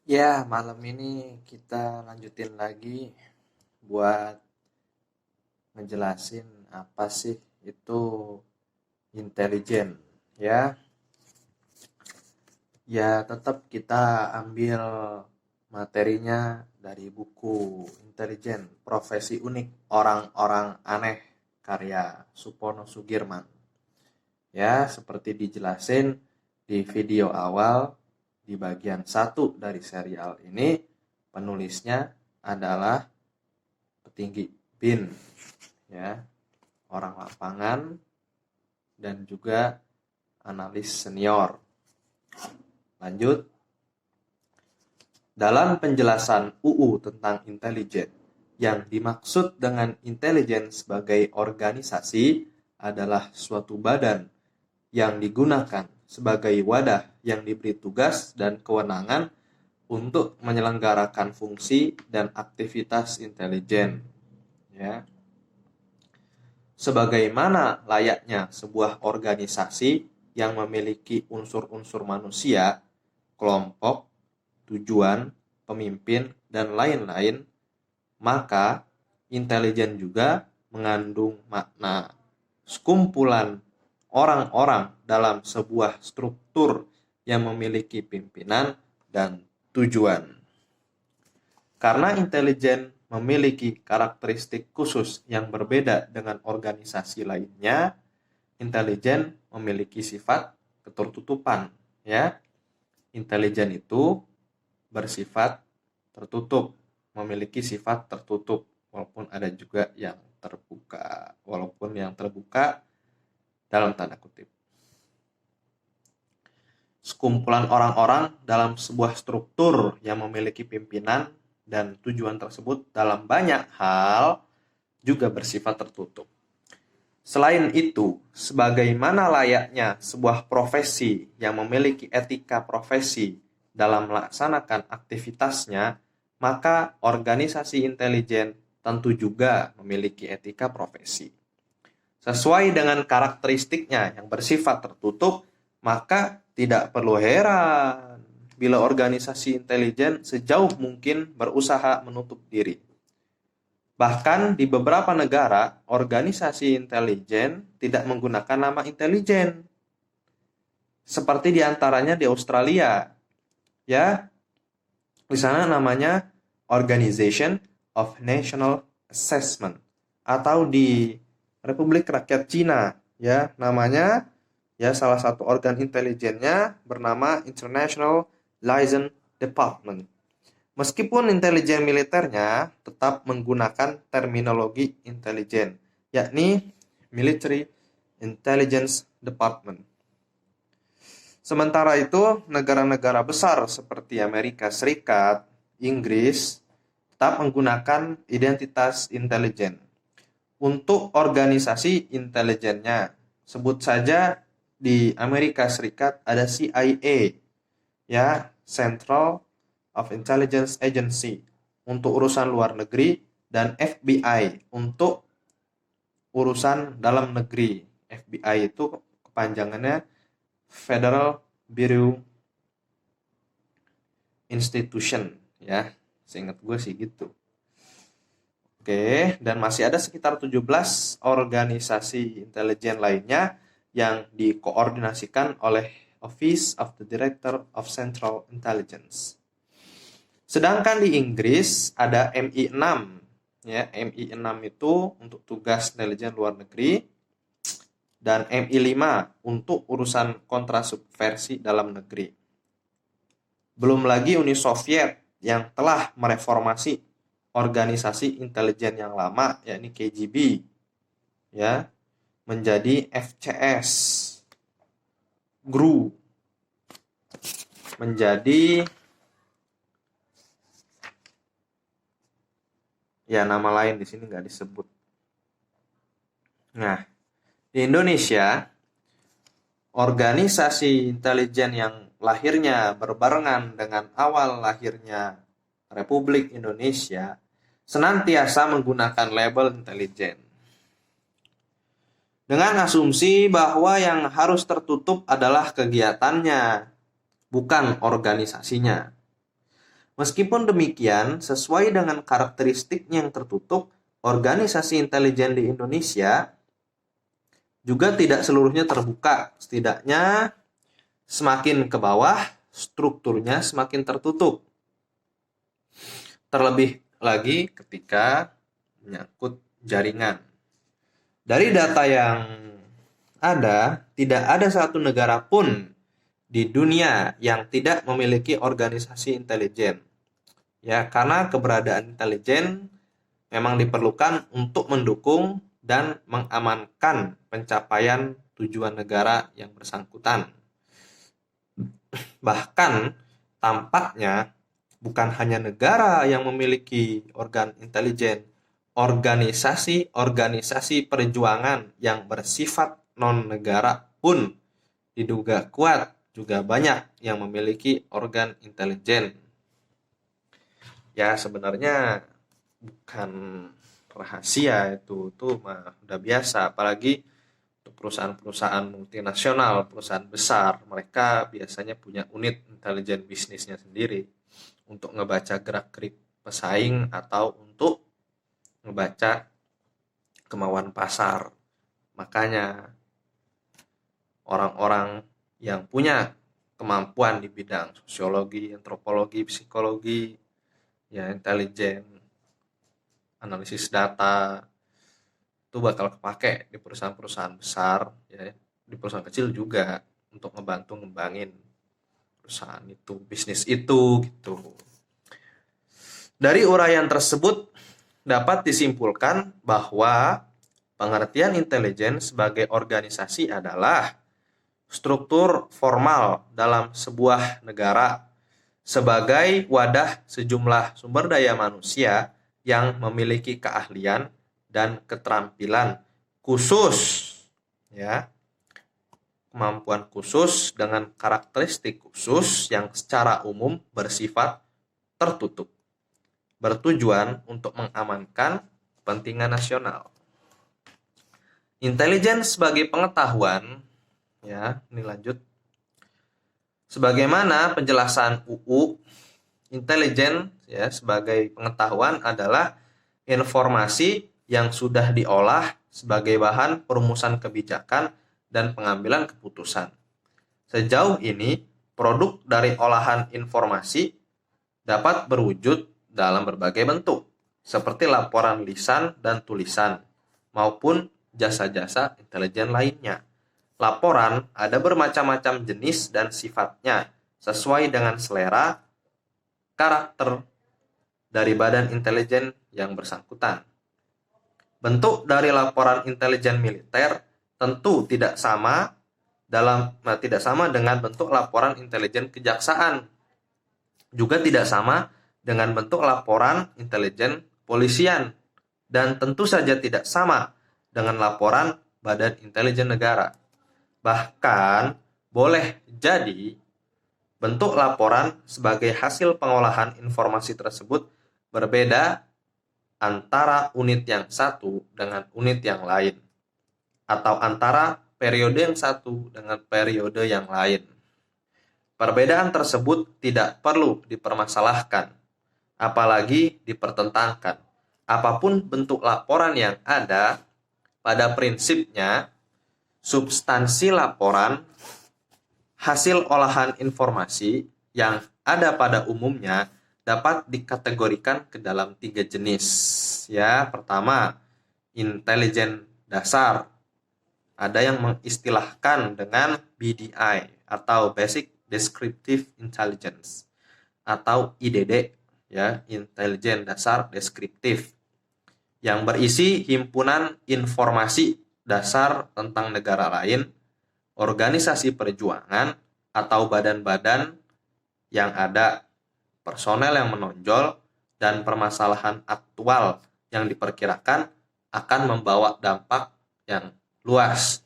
Ya, malam ini kita lanjutin lagi buat ngejelasin apa sih itu intelijen. Ya, ya tetap kita ambil materinya dari buku Intelijen, Profesi Unik Orang-orang Aneh karya Supono Sugirman. Ya, seperti dijelasin di video awal di bagian satu dari serial ini, penulisnya adalah petinggi BIN, ya, orang lapangan dan juga analis senior. Lanjut, dalam penjelasan UU tentang intelijen, yang dimaksud dengan intelijen sebagai organisasi adalah suatu badan yang digunakan sebagai wadah yang diberi tugas dan kewenangan untuk menyelenggarakan fungsi dan aktivitas intelijen, ya. Sebagaimana layaknya sebuah organisasi yang memiliki unsur-unsur manusia, kelompok, tujuan, pemimpin, dan lain-lain, maka intelijen juga mengandung makna sekumpulan orang-orang dalam sebuah struktur yang memiliki pimpinan dan tujuan. Karena intelijen memiliki karakteristik khusus yang berbeda dengan organisasi lainnya, intelijen memiliki sifat ketertutupan, ya. Intelijen itu bersifat tertutup, memiliki sifat tertutup, walaupun ada juga yang terbuka, walaupun yang terbuka dalam tanda kutip. Sekumpulan orang-orang dalam sebuah struktur yang memiliki pimpinan dan tujuan tersebut dalam banyak hal juga bersifat tertutup. Selain itu, sebagaimana layaknya sebuah profesi yang memiliki etika profesi dalam melaksanakan aktivitasnya, maka organisasi intelijen tentu juga memiliki etika profesi. Sesuai dengan karakteristiknya yang bersifat tertutup, maka tidak perlu heran bila organisasi intelijen sejauh mungkin berusaha menutup diri. Bahkan di beberapa negara, organisasi intelijen tidak menggunakan nama intelijen. Seperti diantaranya di Australia, ya, di sana namanya Organization of National Assessment, atau di Republik Rakyat Cina, ya, namanya, ya, salah satu organ intelijennya bernama International Liaison Department. Meskipun intelijen militernya tetap menggunakan terminologi intelijen, yakni Military Intelligence Department. Sementara itu, negara-negara besar seperti Amerika Serikat, Inggris, tetap menggunakan identitas intelijen. Untuk organisasi intelijennya, sebut saja di Amerika Serikat ada CIA, ya, Central of Intelligence Agency untuk urusan luar negeri, dan FBI untuk urusan dalam negeri. FBI itu kepanjangannya Federal Bureau Institution, ya. Seingat gue sih gitu. Oke, dan masih ada sekitar 17 organisasi intelijen lainnya yang dikoordinasikan oleh Office of the Director of Central Intelligence. Sedangkan di Inggris ada MI6, ya. MI6 itu untuk tugas intelijen luar negeri, dan MI5 untuk urusan kontrasubversi dalam negeri. Belum lagi Uni Soviet yang telah mereformasi organisasi intelijen yang lama, yakni KGB, ya, menjadi FCS, GRU, menjadi, ya, nama lain di sini nggak disebut. Nah, di Indonesia, organisasi intelijen yang lahirnya berbarengan dengan awal lahirnya Republik Indonesia senantiasa menggunakan label intelijen, dengan asumsi bahwa yang harus tertutup adalah kegiatannya, bukan organisasinya. Meskipun demikian, sesuai dengan karakteristiknya yang tertutup, organisasi intelijen di Indonesia juga tidak seluruhnya terbuka. Setidaknya semakin ke bawah, strukturnya semakin tertutup. Terlebih lagi ketika menyangkut jaringan. Dari data yang ada, tidak ada satu negara pun di dunia yang tidak memiliki organisasi intelijen. Ya, karena keberadaan intelijen memang diperlukan untuk mendukung dan mengamankan pencapaian tujuan negara yang bersangkutan. Bahkan tampaknya bukan hanya negara yang memiliki organ intelijen, organisasi-organisasi perjuangan yang bersifat non-negara pun diduga kuat juga banyak yang memiliki organ intelijen. Ya, sebenarnya bukan rahasia itu mah udah biasa, apalagi untuk perusahaan-perusahaan multinasional, perusahaan besar, mereka biasanya punya unit intelijen bisnisnya sendiri untuk ngebaca gerak-gerik pesaing atau untuk ngebaca kemauan pasar. Makanya orang-orang yang punya kemampuan di bidang sosiologi, antropologi, psikologi, ya intelijen, analisis data, itu bakal kepake di perusahaan-perusahaan besar, ya di perusahaan kecil juga untuk ngebantu ngembangin perusahaan itu, bisnis itu gitu. Dari uraian tersebut dapat disimpulkan bahwa pengertian intelijen sebagai organisasi adalah struktur formal dalam sebuah negara sebagai wadah sejumlah sumber daya manusia yang memiliki keahlian dan keterampilan khusus, ya, kemampuan khusus dengan karakteristik khusus yang secara umum bersifat tertutup, bertujuan untuk mengamankan kepentingan nasional. Intelijen sebagai pengetahuan, ya, ini lanjut. Sebagaimana penjelasan UU, intelijen ya sebagai pengetahuan adalah informasi yang sudah diolah sebagai bahan perumusan kebijakan dan pengambilan keputusan. Sejauh ini, produk dari olahan informasi dapat berwujud dalam berbagai bentuk, seperti laporan lisan dan tulisan, maupun jasa-jasa intelijen lainnya. Laporan ada bermacam-macam jenis dan sifatnya, sesuai dengan selera, karakter dari badan intelijen yang bersangkutan. Bentuk dari laporan intelijen militer tentu tidak sama dengan bentuk laporan intelijen kejaksaan. Juga tidak sama dengan bentuk laporan intelijen polisian, dan tentu saja tidak sama dengan laporan badan intelijen negara. Bahkan boleh jadi bentuk laporan sebagai hasil pengolahan informasi tersebut berbeda antara unit yang satu dengan unit yang lain, atau antara periode yang satu dengan periode yang lain. Perbedaan tersebut tidak perlu dipermasalahkan, apalagi dipertentangkan. Apapun bentuk laporan yang ada, pada prinsipnya substansi laporan, hasil olahan informasi yang ada pada umumnya dapat dikategorikan ke dalam 3 jenis. Ya, pertama, intelijen dasar. Ada yang mengistilahkan dengan BDI atau Basic Descriptive Intelligence atau IDD, ya, intelijen dasar deskriptif, yang berisi himpunan informasi dasar tentang negara lain, organisasi perjuangan, atau badan-badan yang ada, personel yang menonjol, dan permasalahan aktual yang diperkirakan akan membawa dampak yang luas.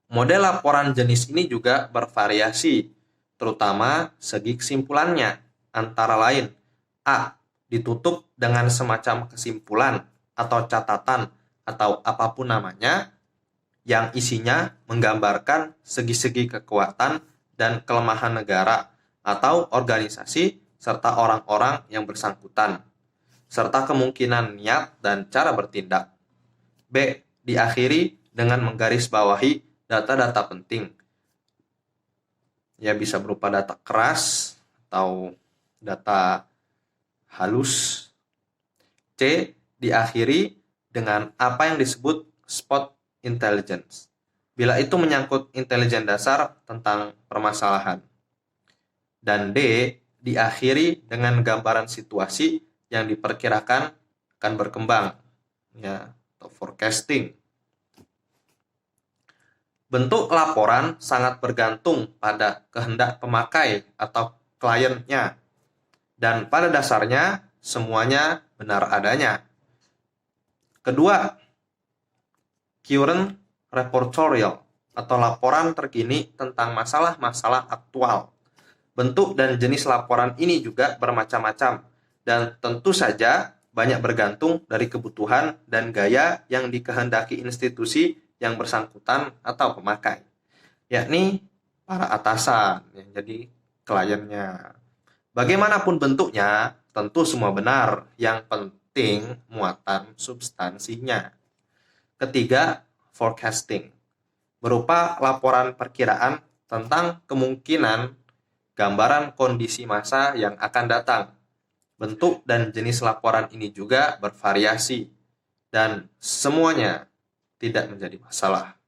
Model laporan jenis ini juga bervariasi, terutama segi kesimpulannya, antara lain A. Ditutup dengan semacam kesimpulan atau catatan atau apapun namanya, yang isinya menggambarkan segi-segi kekuatan dan kelemahan negara atau organisasi serta orang-orang yang bersangkutan, serta kemungkinan niat dan cara bertindak. B. Diakhiri dengan menggarisbawahi data-data penting. Ya, bisa berupa data keras atau data halus. C. Diakhiri dengan apa yang disebut spot intelligence, bila itu menyangkut intelijen dasar tentang permasalahan. Dan D. Diakhiri dengan gambaran situasi yang diperkirakan akan berkembang, ya, atau forecasting. Bentuk laporan sangat bergantung pada kehendak pemakai atau kliennya, dan pada dasarnya semuanya benar adanya. Kedua, current reportorial atau laporan terkini tentang masalah-masalah aktual. Bentuk dan jenis laporan ini juga bermacam-macam, dan tentu saja banyak bergantung dari kebutuhan dan gaya yang dikehendaki institusi yang bersangkutan atau pemakai, yakni para atasan yang jadi kliennya. Bagaimanapun bentuknya, tentu semua benar, yang penting muatan substansinya. Ketiga, forecasting, berupa laporan perkiraan tentang kemungkinan gambaran kondisi masa yang akan datang. Bentuk dan jenis laporan ini juga bervariasi, dan semuanya tidak menjadi masalah.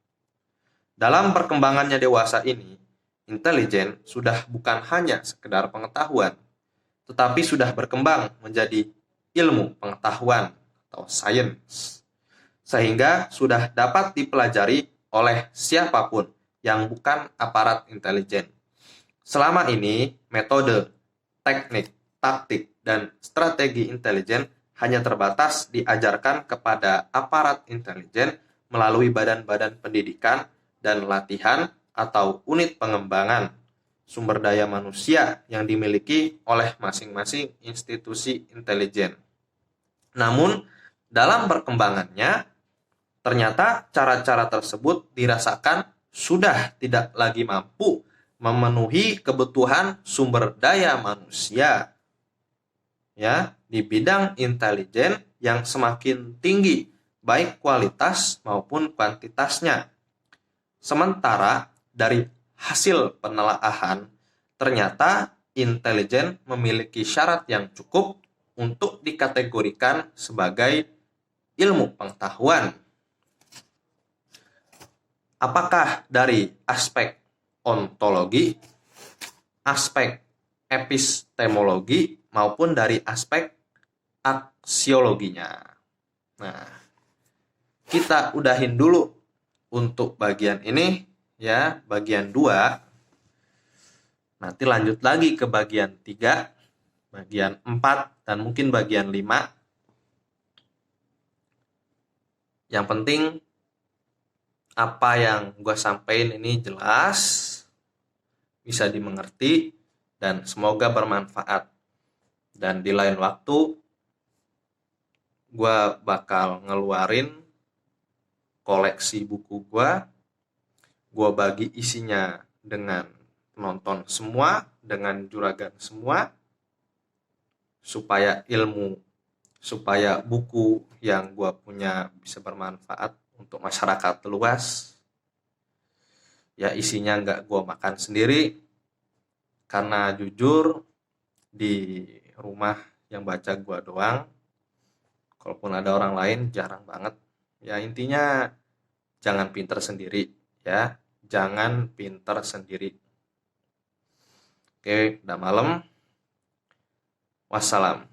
Dalam perkembangannya dewasa ini, intelijen sudah bukan hanya sekedar pengetahuan, tetapi sudah berkembang menjadi ilmu pengetahuan atau science, sehingga sudah dapat dipelajari oleh siapapun yang bukan aparat intelijen. Selama ini, metode, teknik, taktik, dan strategi intelijen hanya terbatas diajarkan kepada aparat intelijen melalui badan-badan pendidikan dan latihan atau unit pengembangan sumber daya manusia yang dimiliki oleh masing-masing institusi intelijen. Namun, dalam perkembangannya, ternyata cara-cara tersebut dirasakan sudah tidak lagi mampu memenuhi kebutuhan sumber daya manusia, ya, di bidang intelijen yang semakin tinggi, baik kualitas maupun kuantitasnya. Sementara dari hasil penelaahan, ternyata intelijen memiliki syarat yang cukup untuk dikategorikan sebagai ilmu pengetahuan. Apakah dari aspek ontologi, aspek epistemologi, maupun dari aspek aksiologinya. Nah, kita udahin dulu untuk bagian ini, ya, bagian 2. Nanti lanjut lagi ke bagian 3, bagian 4, dan mungkin bagian 5. Yang penting apa yang gue sampaikan ini jelas, bisa dimengerti, dan semoga bermanfaat. Dan di lain waktu, gue bakal ngeluarin koleksi buku gue bagi isinya dengan penonton semua, dengan juragan semua, supaya buku yang gue punya bisa bermanfaat untuk masyarakat luas. Ya, isinya nggak gue makan sendiri, karena jujur di rumah yang baca gue doang. Kalaupun ada orang lain jarang banget. Ya, intinya jangan pinter sendiri, ya. Jangan pinter sendiri. Oke, udah malam. Wassalam.